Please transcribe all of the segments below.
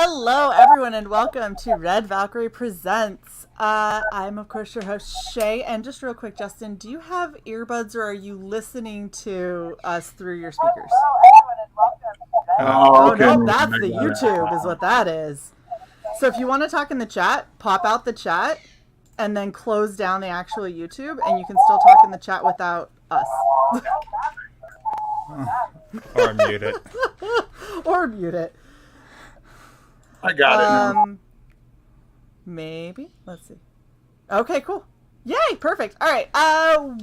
Hello, everyone, and welcome to Red Valkyrie Presents. I'm, of course, your host, Shae. And just real quick, Justin, do you have earbuds or are you listening to us through your speakers? Okay. No, that's the YouTube is what that is. So if you want to talk in the chat, pop out the chat and then close down the actual YouTube, and you can still talk in the chat without us. Or mute it. Or mute it. I got it now. Maybe. Let's see. Okay, cool. Yay, perfect. All right.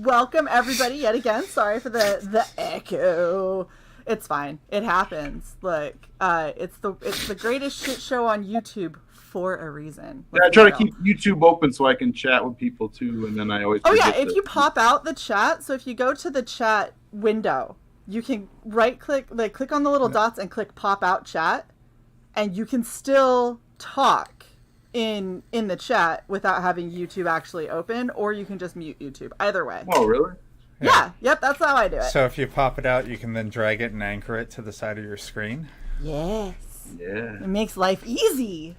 Welcome everybody yet again. Sorry for the echo. It's fine. It happens. Look, it's the greatest shit show on YouTube for a reason. Yeah, I try to keep YouTube open so I can chat with people too, and then I always. Oh yeah, if you pop out the chat, so if you go to the chat window, you can click on the little dots and click pop out chat. And you can still talk in the chat without having YouTube actually open, or you can just mute YouTube. Either way. Oh, really? Yeah. Yep, that's how I do it. So if you pop it out, you can then drag it and anchor it to the side of your screen? Yes. Yeah. It makes life easy.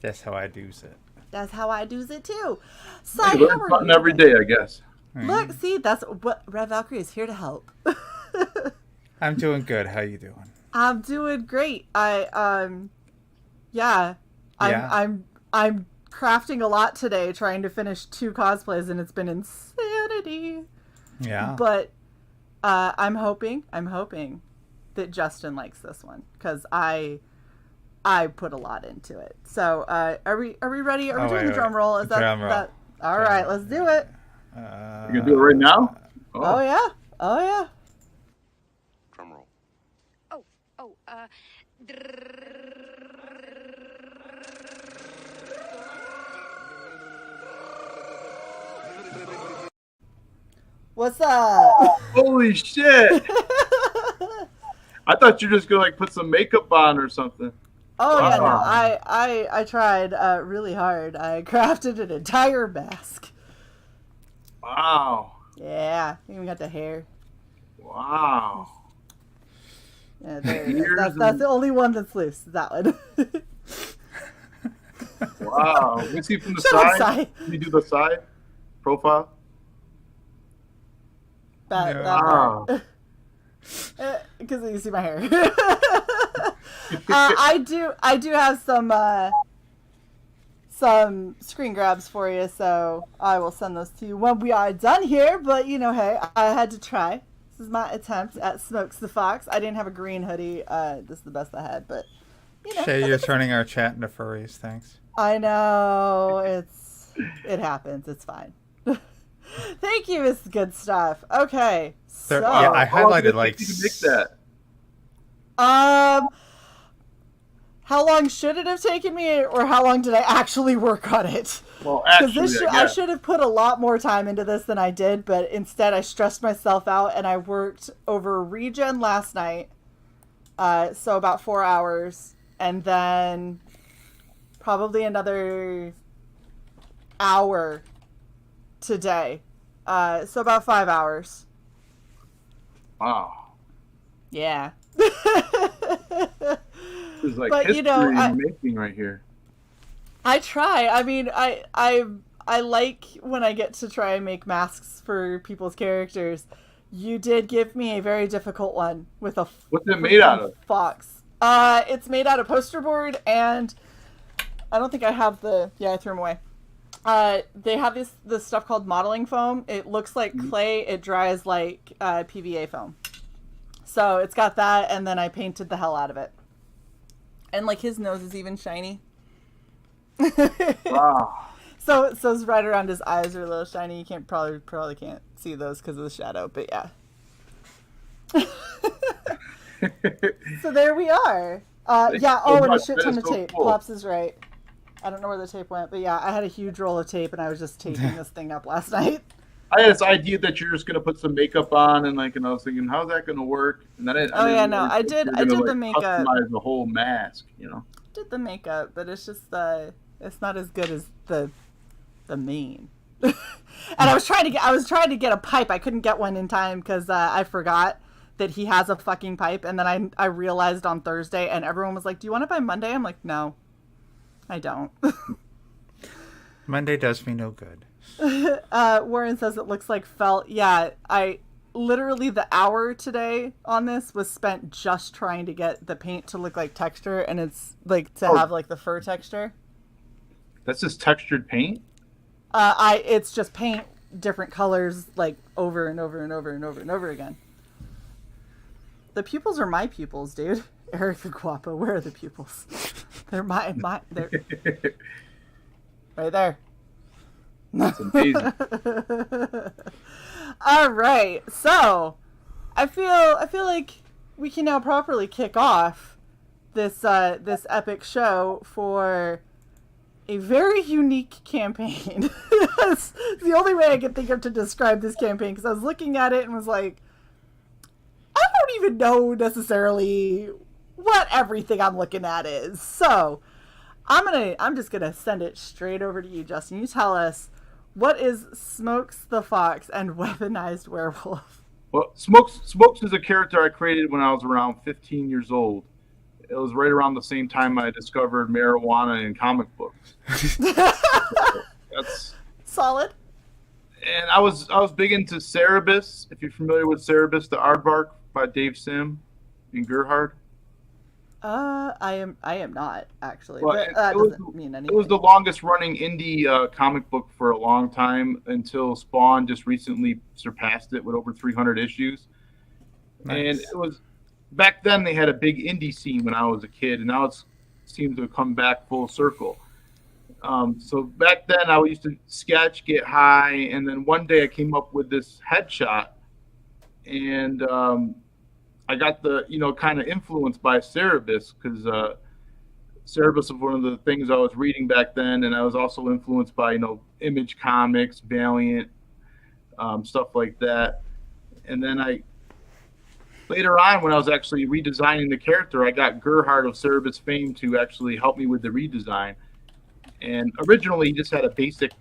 That's how I do's it. That's how I do's it too. So you learn something every day, I guess. Look, see, that's what Red Valkyrie is here to help. I'm doing good. How you doing? I'm doing great. I'm crafting a lot today, trying to finish 2 cosplays, and it's been insanity. Yeah. But I'm hoping that Justin likes this one because I put a lot into it. So are we ready? Are we doing the drum roll? Is drum roll. All right, let's do it. You gonna do it right now? Oh yeah. Drum roll. What's up? Holy shit! I thought you were just gonna put some makeup on or something. Oh yeah, no. I tried really hard. I crafted an entire mask. Wow. Yeah, even got the hair. Wow. Yeah, that's the only one that's loose. That one. Wow. Let me see from the Shut up, side. Sai. Let me do the side profile. Wow. Because you see my hair. I do have some screen grabs for you, so I will send those to you when we are done here. But hey, I had to try. This is my attempt at Smokes the Fox. I didn't have a green hoodie. This is the best I had, but Shae, you're turning our chat into furries. Thanks. I know it happens. It's fine. Thank you, Miss Good Stuff. Okay, so Yeah, I highlighted You can make that. how long should it have taken me, or how long did I actually work on it? Well, actually, I should have put a lot more time into this than I did, but instead I stressed myself out and I worked over regen last night, so about 4 hours, and then probably another hour today, so about 5 hours. Wow. Yeah. This is like But, history making right here. I try. I mean, I like when I get to try and make masks for people's characters. You did give me a very difficult one with a What's it made out of? fox. It's made out of poster board, and I don't think I have I threw them away. They have this stuff called modeling foam. It looks like clay. It dries like PVA foam. So it's got that, and then I painted the hell out of it. And like his nose is even shiny. Wow. So it's right around his eyes are a little shiny. You can't probably can't see those because of the shadow, but yeah. So there we are. Yeah. Oh, and a shit ton of tape. Cool. Pops is right. I don't know where the tape went, but yeah, I had a huge roll of tape and I was just taping this thing up last night. I had this idea that you're just gonna put some makeup on, and I was thinking, how's that gonna work? And then I did the makeup. Customize the whole mask, Did the makeup, but it's just it's not as good as the mane. And I was trying to get a pipe. I couldn't get one in time because I forgot that he has a fucking pipe. And then I realized on Thursday, and everyone was like, do you want it by Monday? I'm like, no, I don't. Monday does me no good. Warren says it looks like felt. Yeah, I literally the hour today on this was spent just trying to get the paint to look like texture, and it's like to have like the fur texture. That's just textured paint? It's just paint different colors like over and over and over and over and over again. The pupils are my pupils, dude. Erica Guapo, where are the pupils? They're they're right there. That's amazing. All right, so I feel like we can now properly kick off this epic show for a very unique campaign. That's the only way I can think of to describe this campaign, because I was looking at it and was like, I don't even know necessarily what everything I'm looking at is. So I'm just gonna send it straight over to you, Justin. You tell us, what is Smokes the Fox and Weaponized Werewolf? Well, Smokes is a character I created when I was around 15 years old. It was right around the same time I discovered marijuana in comic books. So that's solid. And I was big into Cerebus. If you're familiar with Cerebus, the aardvark by Dave Sim and Gerhard. I am not actually. Well, but that doesn't mean anything. It was the longest running indie comic book for a long time, until Spawn just recently surpassed it with over 300 issues. Nice. And it was back then they had a big indie scene when I was a kid, and now it seems to have come back full circle. So back then I used to sketch, get high, and then one day I came up with this headshot, and I got the, kind of influenced by Cerebus, because Cerebus was one of the things I was reading back then, and I was also influenced by, Image Comics, Valiant, stuff like that. And then later on, when I was actually redesigning the character, I got Gerhard of Cerebus fame to actually help me with the redesign. And originally, he just had a basic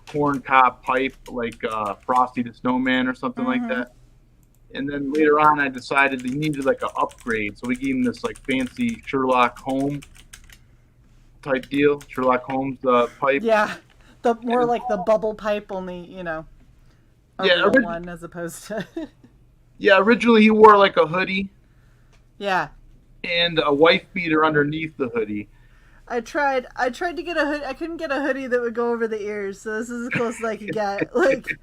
corn cob pipe, like Frosty the Snowman or something like that. And then later on, I decided he needed like an upgrade, so we gave him this like fancy Sherlock Holmes type deal, Sherlock Holmes pipe. Yeah, the more like the bubble pipe, only a real one as opposed to. Yeah, originally he wore like a hoodie. Yeah. And a wife beater underneath the hoodie. I tried to get a hoodie. I couldn't get a hoodie that would go over the ears, so this is as close as I could get. Like.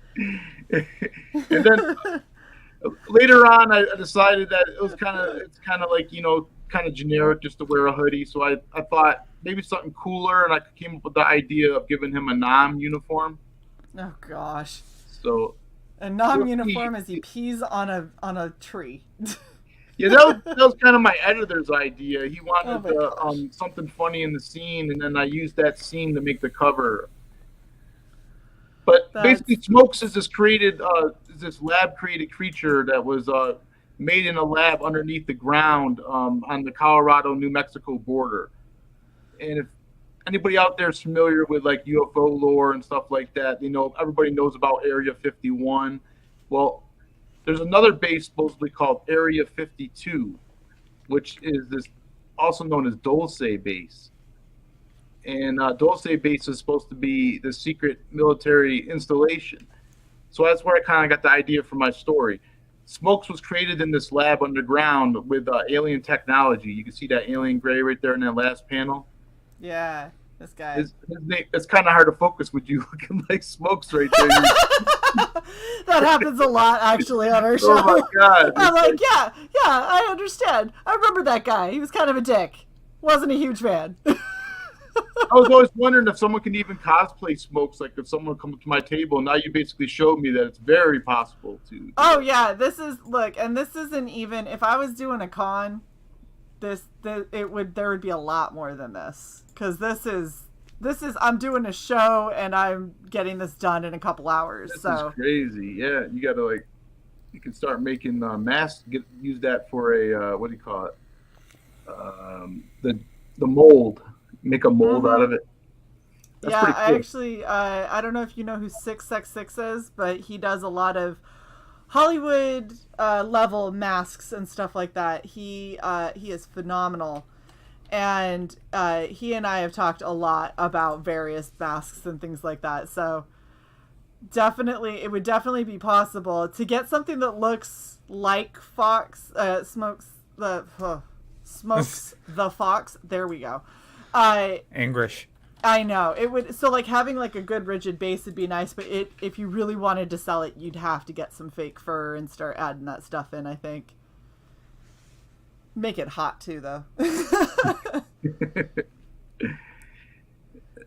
And then. Later on, I decided that it's kind of like, kind of generic just to wear a hoodie. So I thought maybe something cooler, and I came up with the idea of giving him a Nom uniform. Oh gosh. So a Nom uniform as he pees on a tree. Yeah, that was kind of my editor's idea. He wanted something funny in the scene, and then I used that scene to make the cover. But basically, Smokes is this lab-created creature that was made in a lab underneath the ground on the Colorado-New Mexico border. And if anybody out there is familiar with like UFO lore and stuff like that, everybody knows about Area 51. Well, there's another base supposedly called Area 52, which is this also known as Dulce Base. And Dulce Base is supposed to be the secret military installation. So that's where I kind of got the idea for my story. Smokes was created in this lab underground with alien technology. You can see that alien gray right there in that last panel. Yeah, this guy. His name, it's kind of hard to focus with you looking like Smokes right there. That happens a lot, actually, on our show. Oh, my God. I'm like, yeah, I understand. I remember that guy. He was kind of a dick. Wasn't a huge fan. I was always wondering if someone can even cosplay Smokes, like if someone would come up to my table. Now you basically showed me that it's very possible to. Oh yeah, this isn't even, if I was doing a con, there would be a lot more than this, because this is I'm doing a show and I'm getting this done in a couple hours. This is crazy. Yeah, you gotta you can start making masks. Use that for a what do you call it? The mold. Make a mold out of it. That's pretty cool. I actually I don't know if you know who 666 is, but he does a lot of Hollywood level masks and stuff like that. He is phenomenal. And he and I have talked a lot about various masks and things like that. So definitely, it would definitely be possible to get something that looks like Fox smokes the fox. There we go. English. I know it would. So like having like a good rigid base would be nice, but if you really wanted to sell it, you'd have to get some fake fur and start adding that stuff in. I think. Make it hot too, though.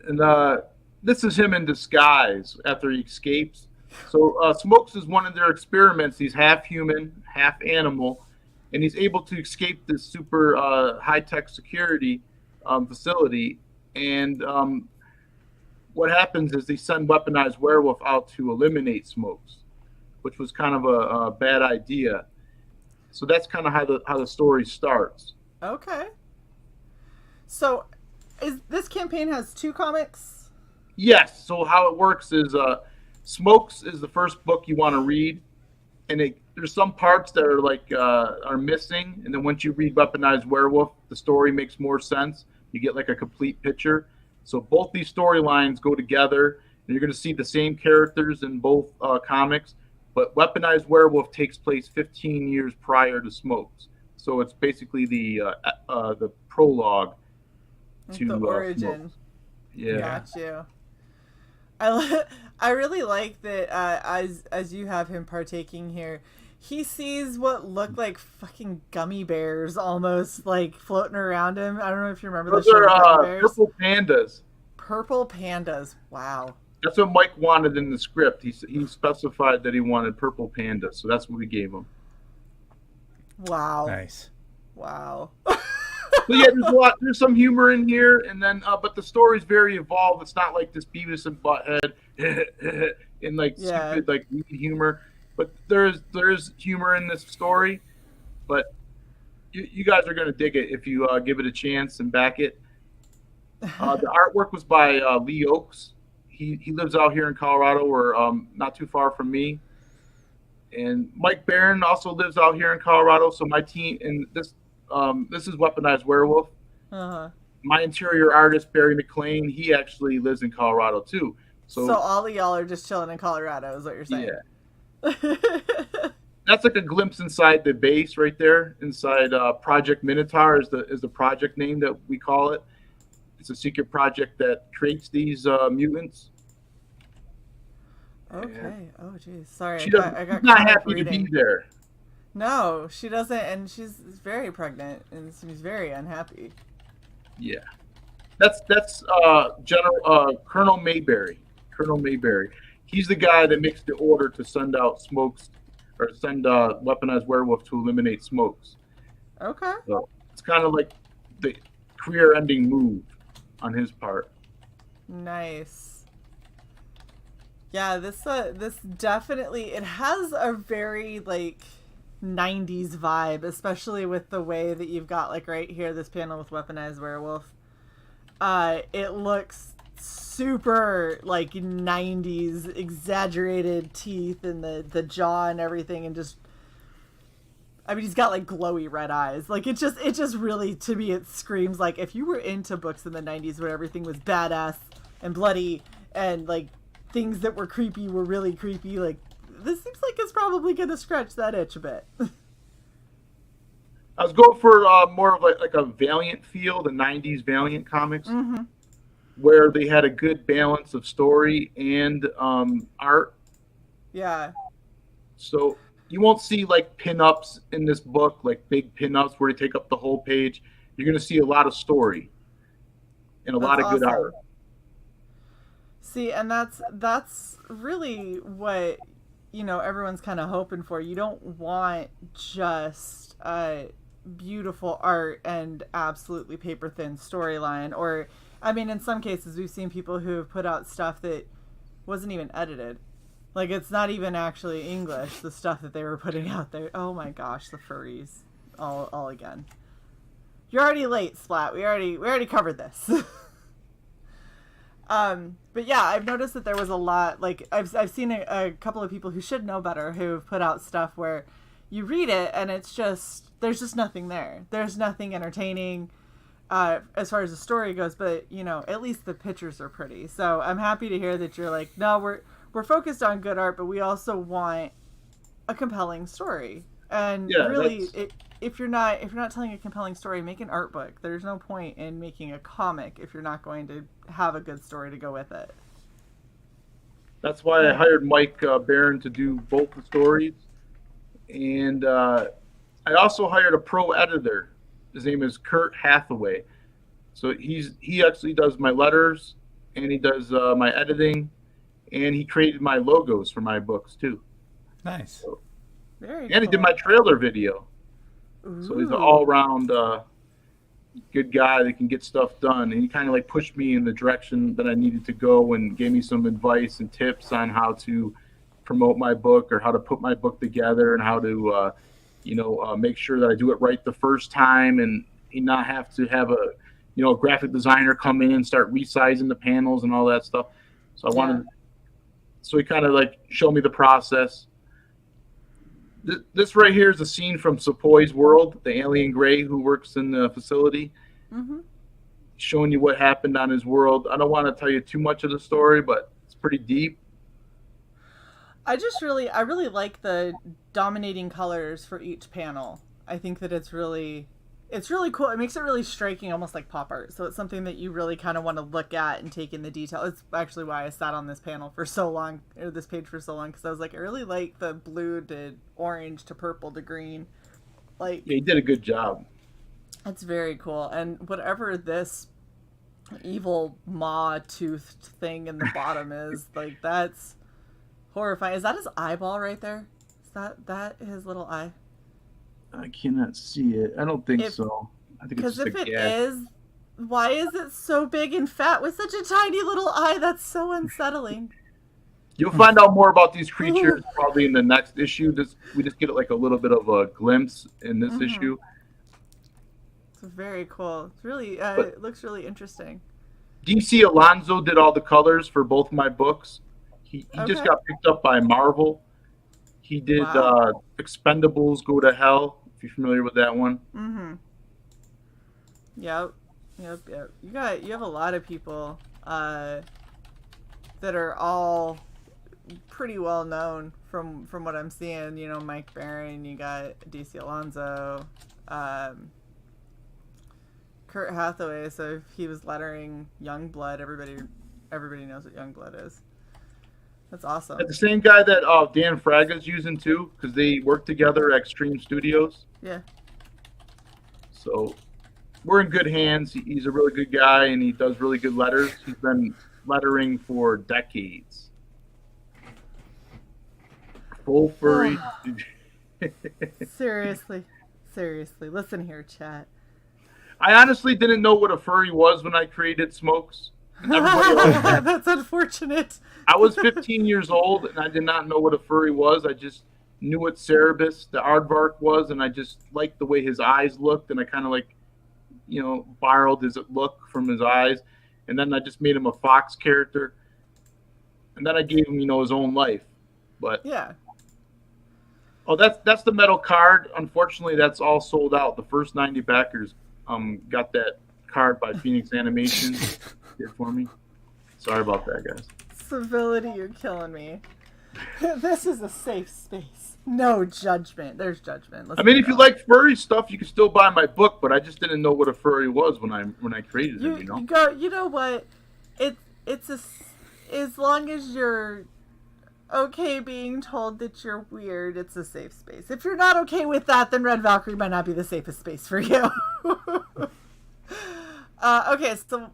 And this is him in disguise after he escapes. So Smokes is one of their experiments. He's half human, half animal, and he's able to escape this super high-tech security facility. And what happens is they send Weaponized Werewolf out to eliminate Smokes, which was kind of a bad idea. So that's kind of how the story starts. Okay. So, this campaign has 2 comics? Yes. So how it works is Smokes is the first book you want to read, and there's some parts that are missing, and then once you read Weaponized Werewolf, the story makes more sense. You get like a complete picture. So both these storylines go together, and you're going to see the same characters in both comics. But Weaponized Werewolf takes place 15 years prior to Smokes, so it's basically the prologue to the origin. Smokes. Yeah, got you. I really like that as you have him partaking here, he sees what look like fucking gummy bears almost like floating around him. I don't know if you remember those the show are Gummy Bears. purple pandas. Purple pandas. Wow. That's what Mike wanted in the script. He specified that he wanted purple pandas, so that's what we gave him. Wow. Nice. Wow. So yeah, there's some humor in here, and then but the story's very evolved. It's not like this Beavis and Butthead and like stupid like humor, but there's humor in this story. But you guys are gonna dig it if you give it a chance and back it. The artwork was by Lee Oakes. He lives out here in Colorado, or not too far from me. And Mike Barron also lives out here in Colorado. So my team, and this is Weaponized Werewolf. Uh-huh. My interior artist, Barry McLean, he actually lives in Colorado too. So all of y'all are just chilling in Colorado, is what you're saying? Yeah. That's like a glimpse inside the base right there. Inside Project Minotaur is the project name that we call it. It's a secret project that creates these mutants. Okay. And oh, geez. Sorry. she's got not caught up happy to reading. be there. No, she doesn't, and she's very pregnant, and she's very unhappy. Yeah, that's Colonel Mayberry. Colonel Mayberry. He's the guy that makes the order to send out Smokes, or send Weaponized Werewolf to eliminate Smokes. Okay. So it's kind of like the career-ending move on his part. Nice. Yeah, this definitely, it has a very like 90s vibe, especially with the way that you've got like right here this panel with Weaponized Werewolf. It looks super like 90s, exaggerated teeth and the jaw and everything, and just, I mean, he's got like glowy red eyes. Like it just really, to me, it screams like if you were into books in the 90s where everything was badass and bloody and like things that were creepy were really creepy, like this seems like it's probably gonna scratch that itch a bit. I was going for more of like a Valiant feel, the 90s Valiant comics, Mm-hmm. where they had a good balance of story and art. Yeah. So you won't see like pin-ups in this book, like big pin-ups where you take up the whole page. You're going to see a lot of story and a lot of good art. See, and that's really what, you know, everyone's kind of hoping for. You don't want just beautiful art and absolutely paper thin storyline, or I mean, in some cases we've seen people who have put out stuff that wasn't even edited. Like, it's not even actually English, the stuff that they were putting out there. Oh my gosh, the furries. All again. You're already late, Splat. We already covered this. But yeah, I've noticed that there was a lot, like, I've seen a couple of people who should know better who've put out stuff where you read it and it's just, there's just nothing there. There's nothing entertaining as far as the story goes, but, you know, at least the pictures are pretty. So I'm happy to hear that you're like, no, we're focused on good art, but we also want a compelling story. And Yeah, really, if you're not telling a compelling story, make an art book. There's no point in making a comic if you're not going to have a good story to go with it. That's why I hired Mike Barron to do both the stories, and I also hired a pro editor. His name is Kurt Hathaway. So he actually does my letters, and he does my editing, and he created my logos for my books too. Nice. So, Very and he did cool. my trailer video. Ooh. So he's an all-around good guy that can get stuff done. And he kind of like pushed me in the direction that I needed to go and gave me some advice and tips on how to promote my book or how to put my book together and how to, make sure that I do it right the first time and not have to have a graphic designer come in and start resizing the panels and all that stuff. So I wanted, so he kind of like showed me the process. This right here is a scene from Sepoy's world, the alien gray who works in the facility, showing you what happened on his world. I don't want to tell you too much of the story, but it's pretty deep. I really like the dominating colors for each panel. I think that it's really cool. It makes it really striking, almost like pop art. So it's something that you really kind of want to look at and take in the detail. It's actually why I sat on this panel for so long, or this page for so long, because I was like, I really like the blue to orange to purple to green. Like, Yeah, he did a good job. It's very cool. And whatever this evil maw-toothed thing in the bottom is, like, that's horrifying. Is that his eyeball right there? Is that his little eye? I cannot see it. I don't think so. I think it's just because if a it gag. is, why is it so big and fat with such a tiny little eye? That's so unsettling. You'll find out more about these creatures probably in the next issue. We just get like a little bit of a glimpse in this issue. It's very cool. It's really, it looks really interesting. DC Alonso did all the colors for both my books. He just got picked up by Marvel. He did Expendables Go to Hell, if you're familiar with that one. Yep. You have a lot of people that are all pretty well known from what I'm seeing. You know, Mike Barron, you got DC Alonso, Kurt Hathaway. So if he was lettering Youngblood, everybody knows what Youngblood is. That's awesome. The same guy that Dan Fraga's using too, because they work together at Extreme Studios. Yeah. So we're in good hands. He's a really good guy, and he does really good letters. He's been lettering for decades. Full furry. Seriously. Listen here, chat. I honestly didn't know what a furry was when I created Smokes. That's unfortunate. I was 15 years old, and I did not know what a furry was. I just knew what Cerebus, the aardvark, was, and I just liked the way his eyes looked, and I kind of borrowed his look from his eyes, and then I just made him a fox character, and then I gave him, his own life. But yeah. Oh, that's the metal card. Unfortunately, that's all sold out. The first 90 backers got that card by Phoenix Animation. Did for me. Sorry about that, guys. Civility, you're killing me. This is a safe space. No judgment. There's judgment. If you like furry stuff, you can still buy my book, but I just didn't know what a furry was when I created it. You know what? As long as you're okay being told that you're weird, it's a safe space. If you're not okay with that, then Red Valkyrie might not be the safest space for you. Okay, so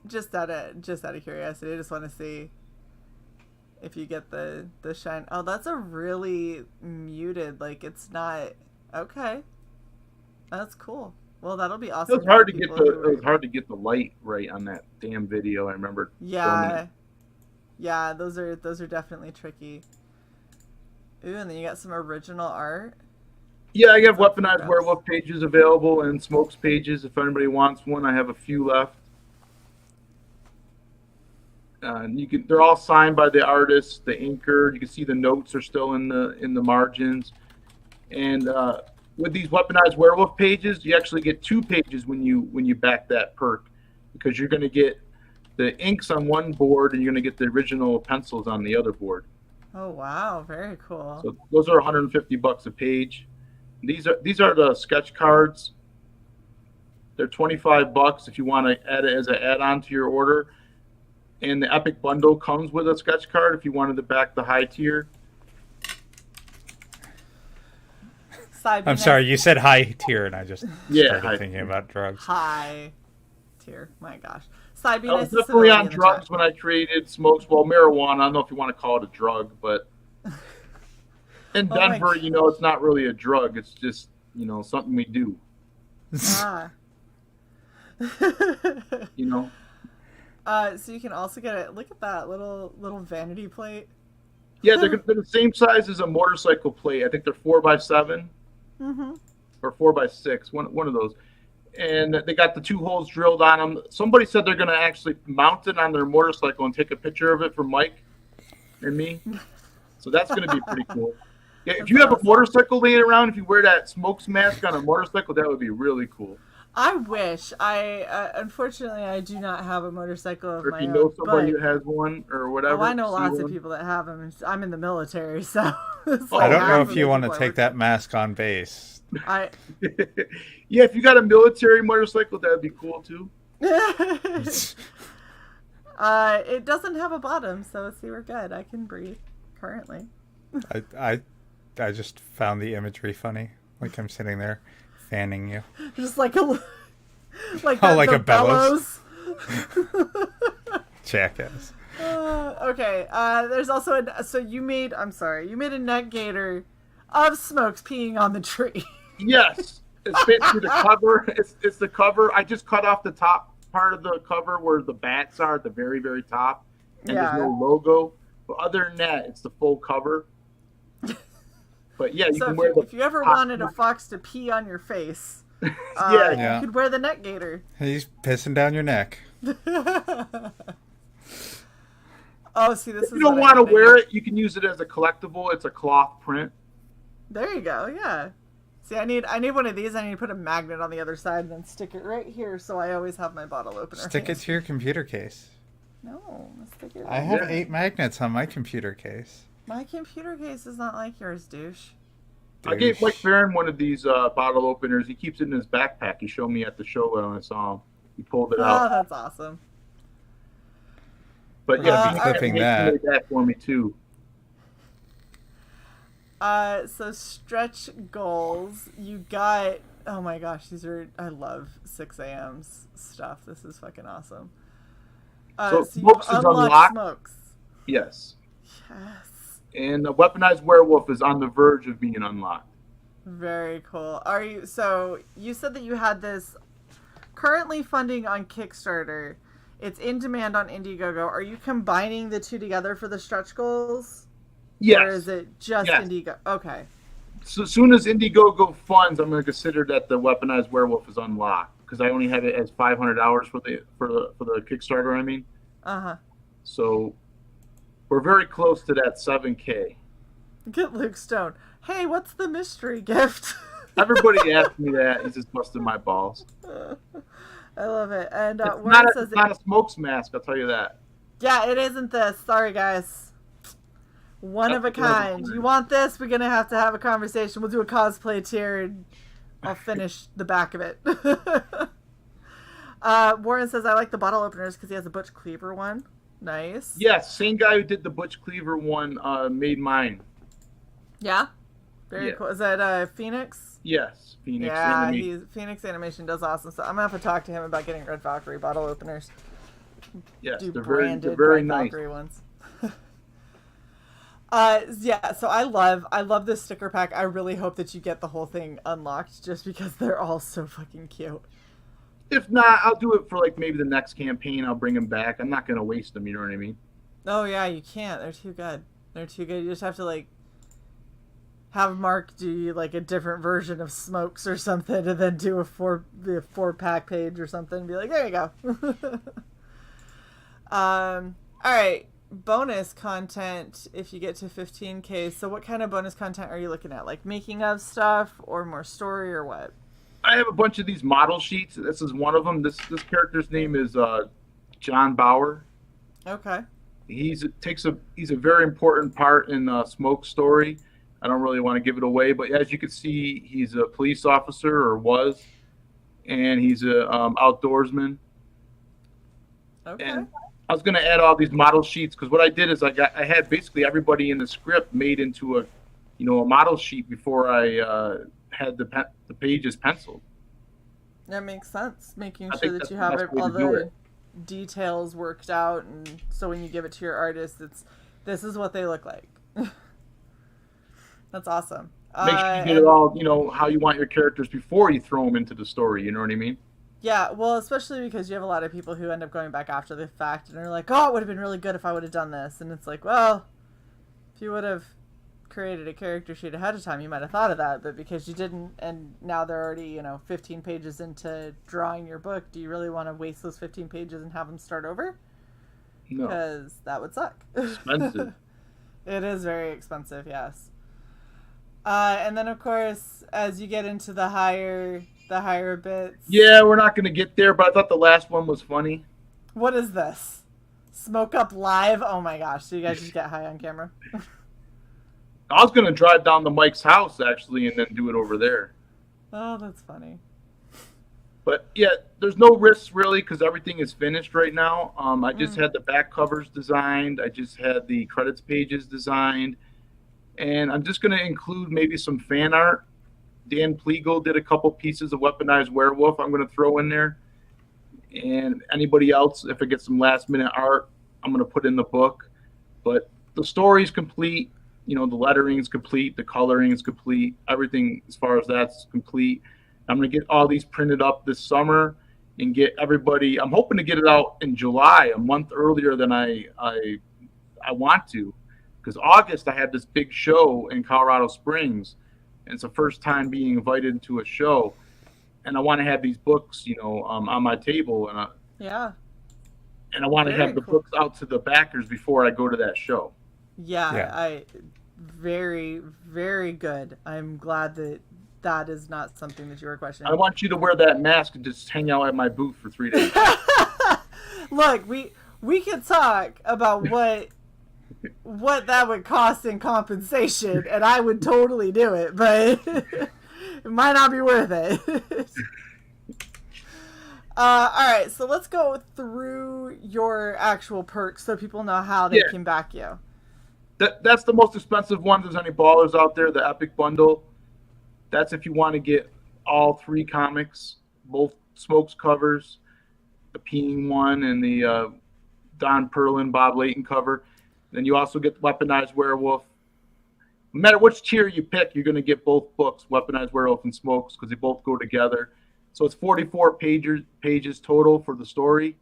just out of curiosity, I just want to see if you get the shine. Oh, that's a really muted, like, it's not okay. That's cool. Well, that'll be awesome. It was hard to get the light right on that damn video. I remember. Yeah, those are definitely tricky. Ooh, and then you got some original art. Yeah, I got Weaponized Werewolf pages available and Smokes pages. If anybody wants one, I have a few left. They're all signed by the artist, the inker. You can see the notes are still in the margins. And with these weaponized werewolf pages, you actually get 2 pages when you back that perk, because you're going to get the inks on one board and you're going to get the original pencils on the other board. Oh wow, very cool. So those are $150 a page. These are the sketch cards. They're $25 if you want to add it as an add-on to your order. And the Epic Bundle comes with a sketch card if you wanted to back the high tier. I'm sorry, you said high tier, and I just started thinking about drugs. High tier, my gosh. I was definitely on drugs when I created Smokes. Well, marijuana, I don't know if you want to call it a drug, but in Denver, it's not really a drug. It's just, something we do. Ah. So you can also get it. Look at that little vanity plate. Yeah, they're the same size as a motorcycle plate. I think they're 4x7 or 4x6, one of those. And they got the 2 holes drilled on them. Somebody said they're going to actually mount it on their motorcycle and take a picture of it for Mike and me. So that's going to be pretty cool. Yeah, if you have a motorcycle laying around, if you wear that Smokes mask on a motorcycle, that would be really cool. I wish. Unfortunately, I do not have a motorcycle of my own. Or if you know somebody who has one or whatever. Oh, I know lots of people that have them. I'm in the military, so. I don't know if you want to take that mask on base. Yeah, if you got a military motorcycle, that would be cool too. It doesn't have a bottom, so see, we're good. I can breathe currently. I just found the imagery funny. Like I'm sitting there fanning you. Just like a a bellows. Jackass. Okay. There's also you made a net gator of Smokes peeing on the tree. Yes, it's basically the cover. It's the cover. I just cut off the top part of the cover where the bats are at the very, very top, and there's no logo. But other than that, it's the full cover. But yeah, you can wear if you ever wanted a fox to pee on your face, you could wear the net gator. He's pissing down your neck. Oh, see, this is. If you don't want to wear it, you can use it as a collectible. It's a cloth print. There you go. Yeah. See, I need one of these. I need to put a magnet on the other side and then stick it right here, so I always have my bottle opener. Stick it to your computer case. No, stick it. I have 8 magnets on my computer case. My computer case is not like yours, douche. I gave Mike Barron one of these bottle openers. He keeps it in his backpack. He showed me at the show when I saw him. He pulled it out. Oh, that's awesome. But yeah, be clipping that. That for me too. So stretch goals. You got. Oh my gosh, I love 6 a.m.'s stuff. This is fucking awesome. So Smokes is unlocked. Smokes. Yes. Yes. And the weaponized werewolf is on the verge of being unlocked. Very cool. So you said that you had this currently funding on Kickstarter. It's in demand on Indiegogo. Are you combining the 2 together for the stretch goals? Yes. Or is it just Indiegogo? Okay. So as soon as Indiegogo funds, I'm going to consider that the weaponized werewolf is unlocked, because I only have it as 500 hours for the Kickstarter. I mean. So we're very close to that 7K. Get Luke Stone. Hey, what's the mystery gift? Everybody asked me that. He's just busting my balls. I love it. And it's not a Smokes mask, I'll tell you that. Yeah, it isn't this. Sorry, guys. One of a kind. You want this? We're going to have a conversation. We'll do a cosplay tier, and I'll finish the back of it. Warren says, I like the bottle openers because he has a Butch Cleaver one. Nice. Yes, same guy who did the Butch Cleaver one made mine. Yeah? Very cool. Is that Phoenix? Yes, Phoenix. Yeah, Phoenix Animation does awesome stuff. I'm going to have to talk to him about getting Red Valkyrie bottle openers. Yes, they're very Red nice. Valkyrie ones. So I love this sticker pack. I really hope that you get the whole thing unlocked just because they're all so fucking cute. If not, I'll do it for maybe the next campaign. I'll bring them back. I'm not going to waste them, you know what I mean? Oh yeah, you can't. They're too good. You just have to have Mark do you a different version of Smokes or something, and then do a 4-pack page or something and be like, there you go. All right. Bonus content if you get to 15K. So what kind of bonus content are you looking at? Like making of stuff or more story or what? I have a bunch of these model sheets. This is one of them. This character's name is John Bauer. Okay. He's a very important part in Smoke's story. I don't really want to give it away, but as you can see, he's a police officer or was, and he's a outdoorsman. Okay. And I was going to add all these model sheets because what I did is I had basically everybody in the script made into a model sheet before I had the pages penciled. That makes sense. Making I sure think that you that's have the best way all to do the it. details worked out, and so when you give it to your artist, this is what they look like. That's awesome. Make sure you get it all, how you want your characters before you throw them into the story. You know what I mean? Yeah, well, especially because you have a lot of people who end up going back after the fact and are like, oh, it would have been really good if I would have done this. And it's like, well, if you would have created a character sheet ahead of time, you might have thought of that. But because you didn't, and now they're already, 15 pages into drawing your book, do you really want to waste those 15 pages and have them start over? No. Because that would suck. Expensive. It is very expensive, yes. And then, of course, as you get into the higher bits. Yeah, we're not going to get there, but I thought the last one was funny. What is this? Smoke Up Live? Oh my gosh, so you guys just get high on camera? I was going to drive down to Mike's house, actually, and then do it over there. Oh, that's funny. But, yeah, there's no risks, really, because everything is finished right now. I just had the back covers designed. I just had the credits pages designed. And I'm just going to include maybe some fan art. Dan Pleagle did a couple pieces of Weaponized Werewolf I'm going to throw in there. And anybody else, if I get some last-minute art, I'm going to put in the book. But the story's complete. The lettering is complete. The coloring is complete. Everything as far as that's complete. I'm going to get all these printed up this summer and get everybody. I'm hoping to get it out in July, a month earlier than I want to. Because August, I had this big show in Colorado Springs. And it's the first time being invited to a show. And I want to have these books, on my table. And I want to have the books out to the backers before I go to that show. Yeah. Very, very good. I'm glad that is not something that you were questioning. I want you to wear that mask and just hang out at my booth for 3 days. Look, we could talk about what that would cost in compensation, and I would totally do it, but it might not be worth it. All right, so let's go through your actual perks so people know how they can back you. That's the most expensive one. If there's any ballers out there, the Epic Bundle. That's if you want to get all 3 comics, both Smoke's covers, the Peeing one and the Don Perlin, Bob Layton cover. Then you also get the Weaponized Werewolf. No matter which tier you pick, you're going to get both books, Weaponized Werewolf and Smokes, because they both go together. So it's 44 pages total for the story.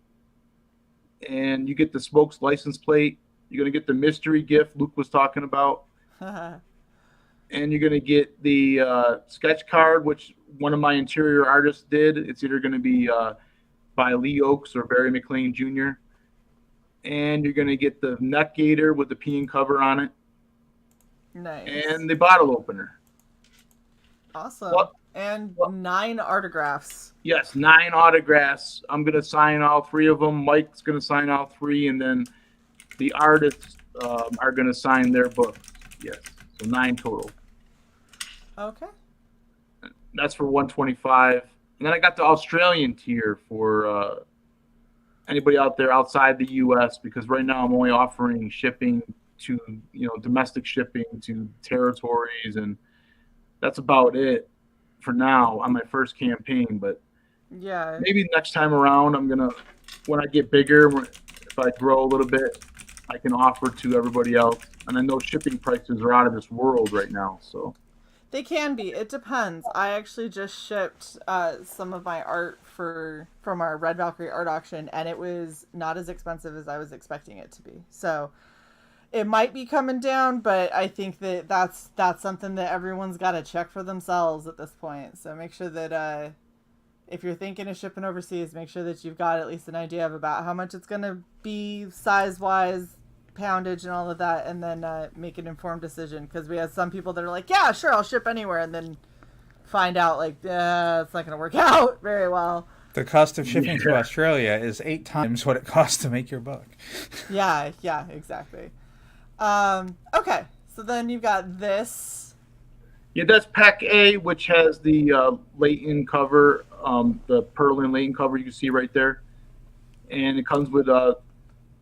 And you get the Smokes license plate. You're going to get the mystery gift Luke was talking about. And you're going to get the sketch card, which one of my interior artists did. It's either going to be by Lee Oakes or Barry McLean Jr., and you're going to get the neck gaiter with the Peeing cover on it. Nice. And the bottle opener. Awesome. And 9 autographs. Yes, 9 autographs. I'm going to sign all 3 of them. Mike's going to sign all 3, and then the artists are going to sign their books. Yes, so 9 total. Okay. That's for $125. And then I got the Australian tier for anybody out there outside the U.S. because right now I'm only offering shipping to, domestic shipping to territories, and that's about it for now on my first campaign. But yeah, maybe next time around when I get bigger, if I grow a little bit, I can offer to everybody else. And I know shipping prices are out of this world right now, so. They can be. It depends. I actually just shipped some of my art from our Red Valkyrie art auction, and it was not as expensive as I was expecting it to be. So it might be coming down, but I think that's something that everyone's got to check for themselves at this point. So make sure that if you're thinking of shipping overseas, make sure that you've got at least an idea of about how much it's going to be size-wise, poundage and all of that, and then make an informed decision. Because we have some people that are like, yeah, sure, I'll ship anywhere, and then find out, like, it's not going to work out very well. The cost of shipping to Australia is 8 times what it costs to make your book. Yeah, exactly. Okay, so then you've got this. Yeah, that's Pack A, which has the Leighton cover, the Perlin Leighton cover you can see right there. And it comes with a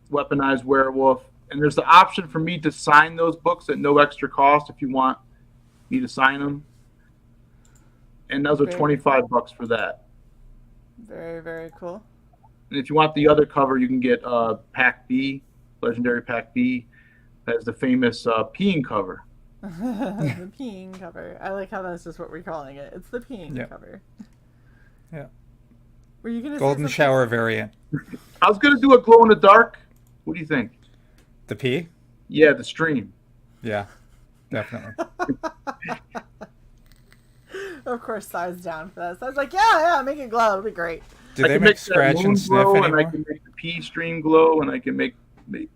Weaponized Werewolf. And there's the option for me to sign those books at no extra cost if you want me to sign them. And those are $25 for that. Very, very cool. And if you want the other cover, you can get Pack B, Legendary Pack B. That's the famous peeing cover. The peeing cover. I like how that's just what we're calling it. It's the peeing cover. Yeah. Were you gonna Golden say shower variant. I was going to do a glow in the dark. What do you think? The pee? Yeah, the stream. Yeah, definitely. Of course, Cy's down for that. So I was like, yeah, make it glow. It'll be great. Do they make scratch and sniff glow, anymore? And I can make the pee stream glow, and I can make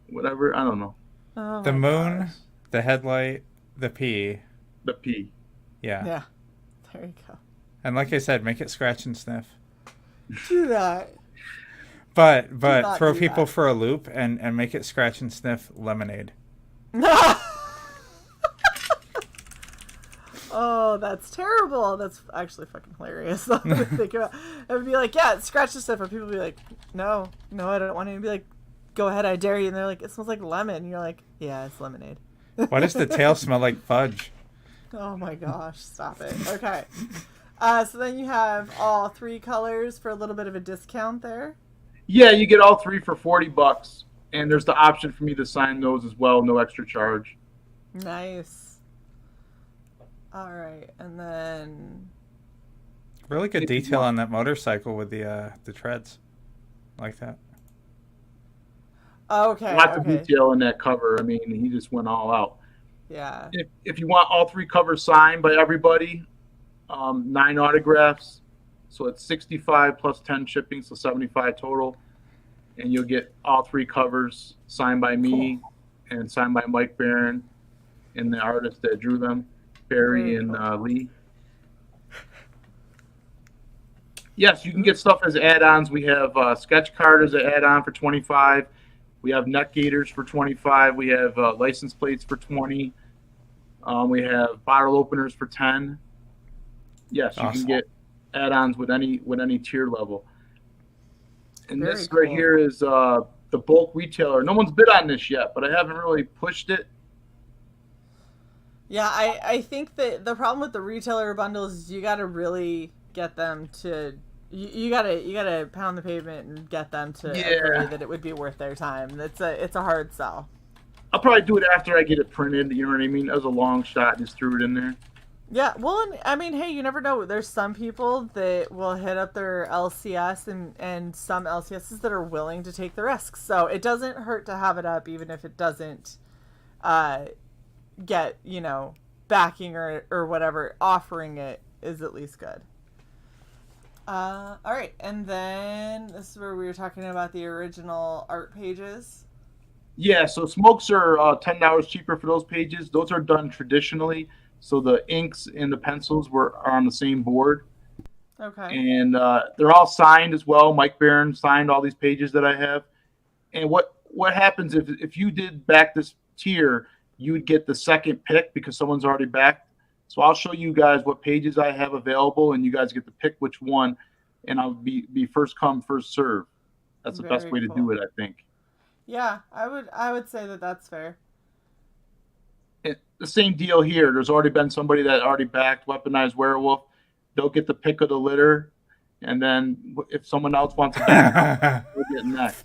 whatever. I don't know. Oh The moon, the headlight, the pee. The pee. Yeah. Yeah. There you go. And like I said, make it scratch and sniff. Do that. But not throw do people that. for a loop and make it scratch and sniff lemonade. Oh, that's terrible. That's actually fucking hilarious. Think about. It would be like, yeah, scratch the stuff, and people would be like, no, I don't want to. And be like, go ahead, I dare you. And they're like, it smells like lemon. And you're like, yeah, it's lemonade. Why does the tail smell like fudge? Oh my gosh, stop it. Okay. So then you have all 3 colors for a little bit of a discount there. Yeah, you get all 3 for $40, and there's the option for me to sign those as well, no extra charge. Nice. All right, and then Really good detail on that motorcycle with the treads, like that. okay. Lots of detail in that cover. I mean, he just went all out. Yeah. If you want all 3 covers signed by everybody, 9 autographs, so it's 65 plus 10 shipping, so 75 total, and you'll get all 3 covers signed by me and signed by Mike Barron and the artist that drew them, Barry and Lee. Yes, you can get stuff as add-ons. We have sketch card as an add-on for $25. We have neck gaiters for $25. We have license plates for $20. We have bottle openers for $10. Yes, you can get add-ons with any tier level. And Very this right here is the bulk retailer. No one's bid on this yet, but I haven't really pushed it. Yeah, I think that the problem with the retailer bundles is you got to really get them to you gotta pound the pavement and get them to agree that it would be worth their time. It's a hard sell. I'll probably do it after I get it printed. You know what I mean? That was a long shot. Just threw it in there. Yeah, well, and, I mean, hey, you never know. There's some people that will hit up their LCS and some LCSs that are willing to take the risks. So it doesn't hurt to have it up, even if it doesn't get, backing or whatever. Offering it is at least good. All right, and then this is where we were talking about the original art pages. Yeah, so smokes are $10 cheaper for those pages. Those are done traditionally. So the inks and the pencils are on the same board. Okay. And they're all signed as well. Mike Barron signed all these pages that I have. And what happens if you did back this tier, you would get the second pick because someone's already backed. So I'll show you guys what pages I have available, and you guys get to pick which one, and I'll be first come, first serve. That's the best way to do it, I think. Yeah, I would say that that's fair. The same deal here. There's already been somebody that already backed Weaponized Werewolf. They'll get the pick of the litter, and then if someone else wants to back, we'll get next.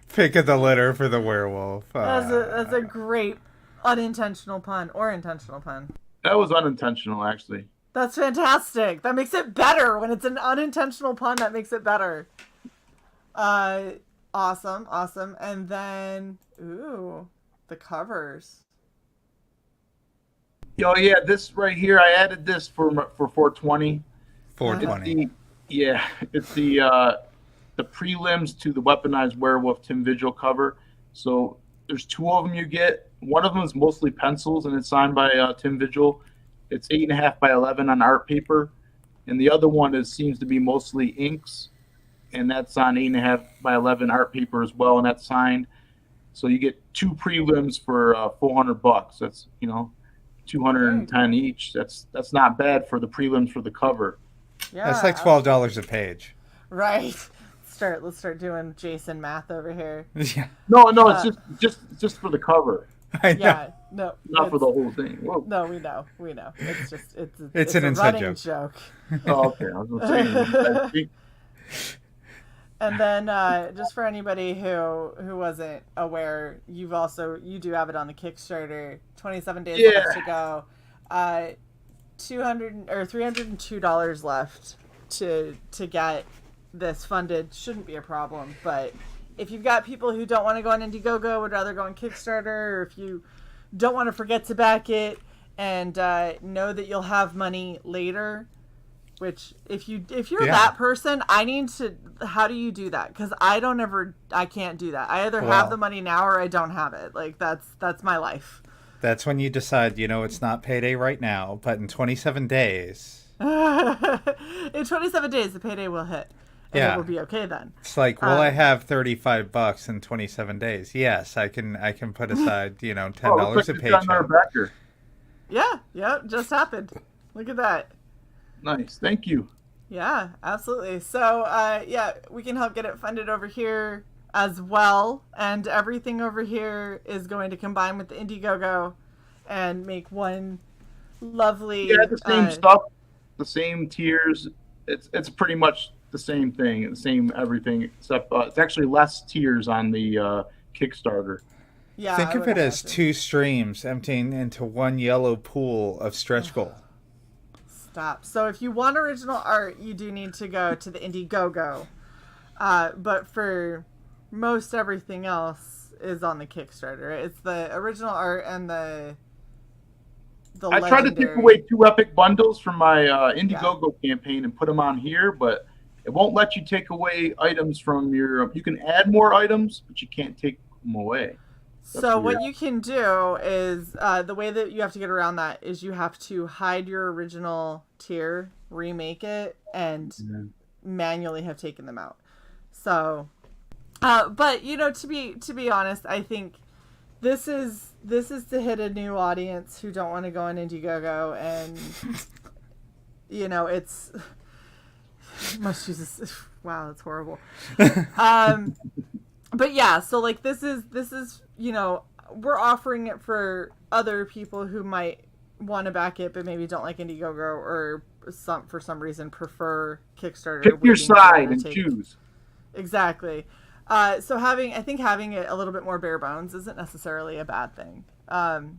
Pick of the litter for the werewolf. That's a great unintentional pun or intentional pun. That was unintentional, actually. That's fantastic. That makes it better. When it's an unintentional pun, that makes it better. Awesome. And then, the covers. Oh yeah, this right here, I added this for 420. 420. Yeah, it's the prelims to the Weaponized Werewolf Tim Vigil cover. So there's two of them you get. One of them is mostly pencils, and it's signed by Tim Vigil. It's 8.5 by 11 on art paper, and the other one seems to be mostly inks, and that's on 8.5 by 11 art paper as well, and that's signed. So you get two prelims for $400. That's 210 each. That's not bad for the prelims for the cover. Yeah, That's like $12 a page. Right. Let's start doing Jason math over here. Yeah. No, it's just for the cover. I know. Yeah, no, Not for the whole thing. Whoa. No, we know. It's just It's an a inside running joke. Oh, okay. I was gonna say. And then just for anybody who wasn't aware, you do have it on the Kickstarter. 27 days left to go. $302 left to get this funded. Shouldn't be a problem, but if you've got people who don't want to go on Indiegogo, would rather go on Kickstarter, or if you don't want to forget to back it and know that you'll have money later, which if you're that person, how do you do that? Because I can't do that. I either have the money now or I don't have it. Like that's my life. That's when you decide, it's not payday right now, but in 27 days. In 27 days, the payday will hit. And it will be okay then. It's like, will I have $35 in 27 days? Yes, I can put aside, $10 a paycheck. Yeah, just happened. Look at that. Nice, thank you. Yeah, absolutely. So, we can help get it funded over here as well, and everything over here is going to combine with the Indiegogo and make one lovely. Yeah, the same stuff, the same tiers. It's pretty much the same thing, the same everything, except it's actually less tiers on the Kickstarter. Yeah, think of it as two streams emptying into one yellow pool of stretch goal. Stop. So if you want original art, you do need to go to the Indiegogo. But for most everything else is on the Kickstarter. It's the original art and the I tried to take away 2 epic bundles from my Indiegogo campaign and put them on here, but it won't let you take away items from your. You can add more items, but you can't take them away. So what you can do is the way that you have to get around that is you have to hide your original tier, remake it, and manually have taken them out. So, but to be honest, I think this is to hit a new audience who don't want to go on Indiegogo, and it's must use this. Wow, that's horrible. But yeah, so like this is we're offering it for other people who might want to back it but maybe don't like Indiegogo or for some reason prefer Kickstarter. Pick your side and choose. Exactly. So I think having it a little bit more bare bones isn't necessarily a bad thing. And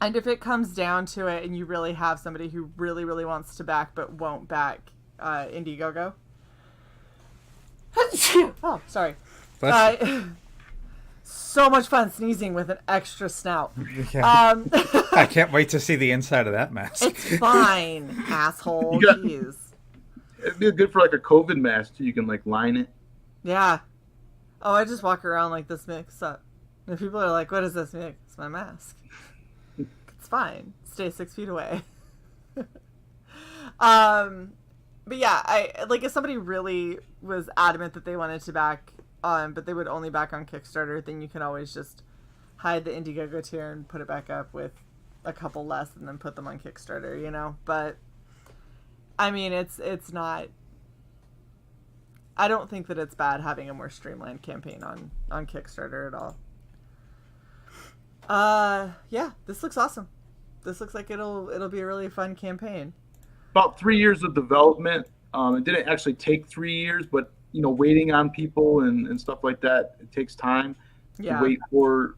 if it comes down to it and you really have somebody who really, really wants to back but won't back Indiegogo. Oh, sorry. So much fun sneezing with an extra snout. Yeah. I can't wait to see the inside of that mask. It's fine, asshole. Jeez. It'd be good for like a COVID mask too. You can like line it. Yeah. Oh, I just walk around like this makes up. And people are like, "What is this?" Like, it's my mask. It's fine. Stay 6 feet away. But yeah, if somebody really was adamant that they wanted to back but they would only back on Kickstarter, then you can always just hide the Indiegogo tier and put it back up with a couple less and then put them on Kickstarter, But I mean, it's not. I don't think that it's bad having a more streamlined campaign on Kickstarter at all. Yeah, this looks awesome. This looks like it'll be a really fun campaign. About 3 years of development. It didn't actually take 3 years, but waiting on people and stuff like that, it takes time to wait for.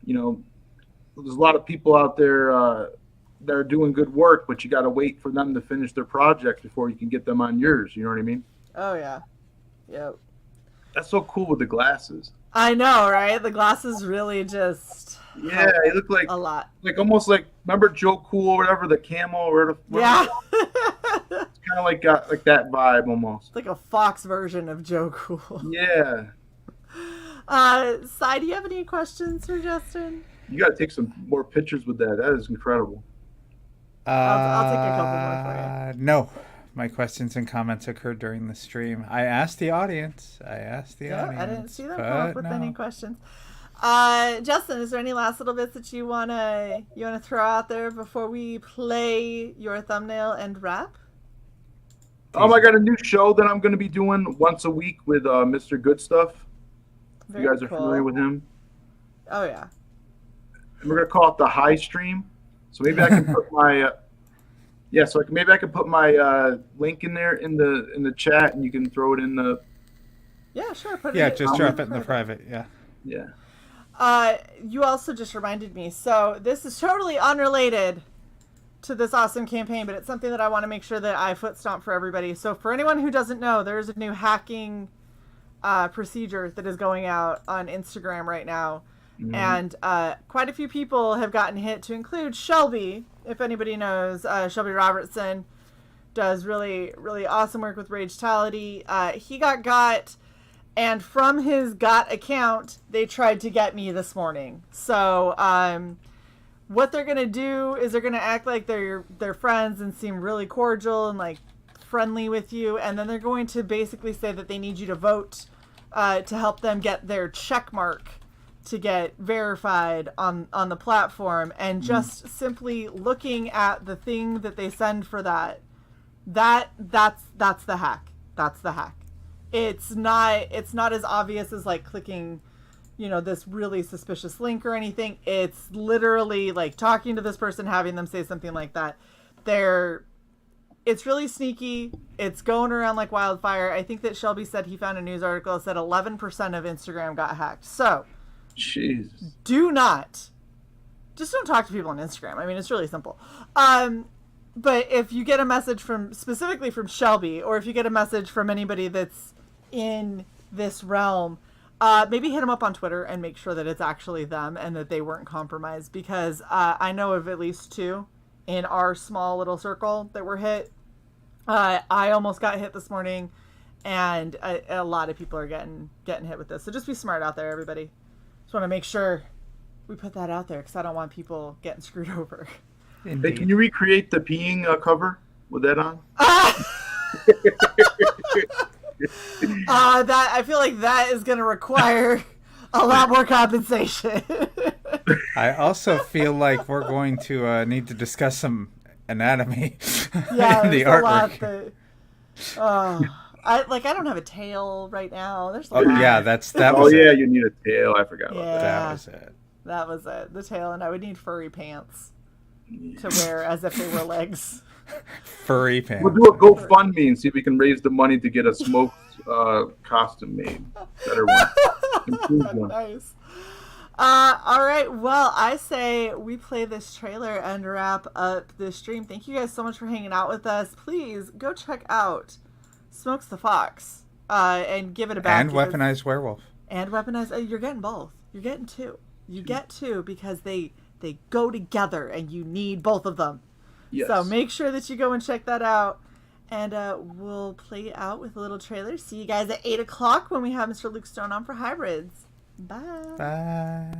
There's a lot of people out there that are doing good work, but you got to wait for them to finish their project before you can get them on yours. You know what I mean? Oh yeah, yep. That's so cool with the glasses. I know, right? The glasses really just. Yeah, they look like a lot. Like almost like, remember Joe Cool or whatever, the camo or whatever. Yeah. It's kind of like got like that vibe almost. Like a Fox version of Joe Cool. Yeah. Cy, do you have any questions for Justin? You got to take some more pictures with that. That is incredible. I'll take a couple more for you. No. My questions and comments occurred during the stream. I asked the audience. I didn't see them come up with any questions. Justin, is there any last little bits that you wanna throw out there before we play your thumbnail and wrap? I got a new show that I'm going to be doing once a week with Mr. Good Stuff. Very you guys are familiar with him? Oh yeah. And we're going to call it the High Stream. So maybe I can put my maybe I can put my link in there in the chat, and you can throw it in the. Yeah, sure. Just drop it in the private. Yeah. Yeah. You also just reminded me. So this is totally unrelated to this awesome campaign, but it's something that I want to make sure that I foot stomp for everybody. So for anyone who doesn't know, there's a new hacking procedure that is going out on Instagram right now. Mm-hmm. And quite a few people have gotten hit, to include Shelby. If anybody knows, Shelby Robertson does really, really awesome work with Ragetality. He got, and from his got account, they tried to get me this morning. So what they're going to do is they're going to act like they're friends and seem really cordial and like friendly with you. And then they're going to basically say that they need you to vote to help them get their check mark to get verified on the platform. And just simply looking at the thing that they send for that's the hack. That's the hack. It's not as obvious as like clicking, this really suspicious link or anything. It's literally like talking to this person, having them say something like that. It's really sneaky. It's going around like wildfire. I think that Shelby said he found a news article that said 11% of Instagram got hacked. So Jesus. Just don't talk to people on Instagram. I mean, it's really simple. But if you get a message specifically from Shelby, or if you get a message from anybody that's in this realm, maybe hit them up on Twitter and make sure that it's actually them and that they weren't compromised, because I know of at least 2 in our small little circle that were hit. I almost got hit this morning, and a lot of people are getting hit with this. So just be smart out there, everybody. Just want to make sure we put that out there, because I don't want people getting screwed over. Hey, can you recreate the peeing cover with that on? That I feel like that is going to require a lot more compensation. I also feel like we're going to need to discuss some anatomy. Yeah, in the artwork. I don't have a tail right now. There's a lot. Yeah, that was yeah, it. you need a tail. I forgot about that. That was it. That was it. The tail, and I would need furry pants to wear as if they were legs. Furry pants. We'll do a GoFundMe and see if we can raise the money to get a smoked costume made. Better one. Improved one. Nice. All right. Well, I say we play this trailer and wrap up this stream. Thank you guys so much for hanging out with us. Please go check out Smokes the Fox and give it a back. And Weaponized Werewolf. And Weaponized. You're getting both. You're getting 2. You get 2 because they go together and you need both of them. Yes. So make sure that you go and check that out. And we'll play out with a little trailer. See you guys at 8 o'clock when we have Mr. Luke Stone on for Hybrids. Bye. Bye.